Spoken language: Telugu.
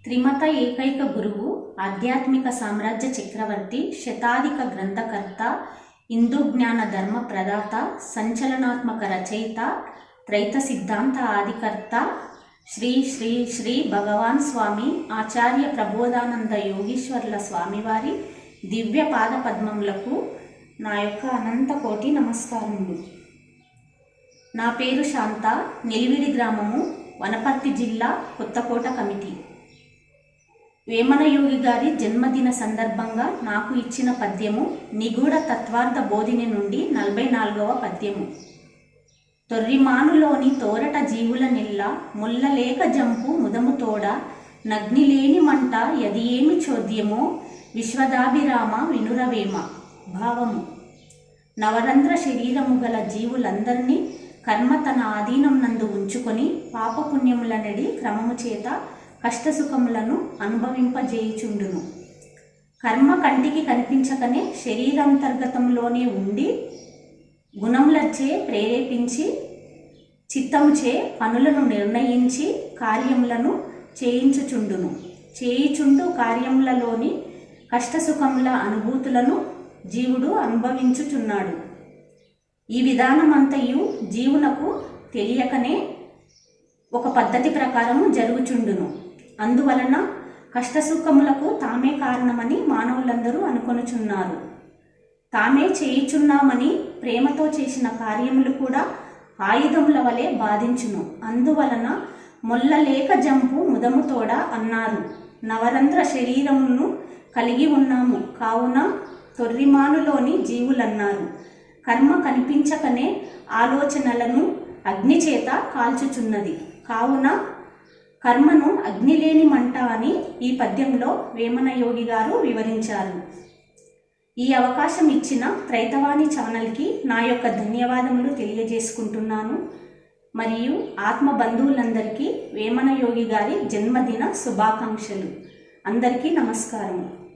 త్రిమత ఏకైక గురువు, ఆధ్యాత్మిక సామ్రాజ్య చక్రవర్తి, శతాధిక గ్రంథకర్త, హిందూ జ్ఞాన ధర్మ ప్రదాత, సంచలనాత్మక రచయిత, త్రైత సిద్ధాంత ఆదికర్త, శ్రీ శ్రీ శ్రీ భగవాన్ స్వామి ఆచార్య ప్రబోధానంద యోగీశ్వర్ల స్వామివారి దివ్య పాద పద్మములకు నా యొక్క అనంత కోటి నమస్కారములు. నా పేరు శాంత, నెలివిడి గ్రామము, వనపర్తి జిల్లా, కొత్తకోట కమిటీ. వేమన యోగి గారి జన్మదిన సందర్భంగా నాకు ఇచ్చిన పద్యము నిగూఢ తత్వార్థ బోధిని నుండి 44వ పద్యము. తొర్రిమానులోని తోరట జీవుల నిల్ల, ముల్లలేక జంపు ముదముతోడ, నగ్నిలేని మంట యది ఏమి చోద్యమో, విశ్వదాభిరామ వినురవేమ. భావము: నవరంధ్ర శరీరము గల జీవులందరినీ కర్మ తన ఆధీనం నందు ఉంచుకొని పాపపుణ్యముల నెడి క్రమము చేత కష్టసుఖములను అనుభవింపజేయుచుండును. కర్మ కంటికి కనిపించకనే శరీరాంతర్గతంలోనే ఉండి గుణములచే ప్రేరేపించి చిత్తముచే పనులను నిర్ణయించి కార్యములను చేయించుచుండును. చేయుచుండు కార్యములలోని కష్టసుఖముల అనుభూతులను జీవుడు అనుభవించుచున్నాడు. ఈ విధానమంతయు జీవునకు తెలియకనే ఒక పద్ధతి ప్రకారము జరుగుచుండును. అందువలన కష్టసుఖములకు తామే కారణమని మానవులందరూ అనుకొనుచున్నారు. తామే చేయుచున్నామని ప్రేమతో చేసిన కార్యములు కూడా ఆయుధముల వలె బాధించును. అందువలన మొల్లలేక జంపు ముదముతోడ అన్నారు. నవరంధ్ర శరీరమును కలిగి ఉన్నాము కావున తొర్రిమానులోని జీవులన్నారు. కర్మ కనిపించకనే ఆలోచనలను అగ్నిచేత కాల్చుచున్నది. కావున కర్మను అగ్నిలేని మంట అని ఈ పద్యంలో వేమన యోగి గారు వివరించారు. ఈ అవకాశం ఇచ్చిన త్రైతవాణి ఛానల్కి నా యొక్క ధన్యవాదములు తెలియజేసుకుంటున్నాను. మరియు ఆత్మ బంధువులందరికీ వేమన యోగి గారి జన్మదిన శుభాకాంక్షలు. అందరికీ నమస్కారం.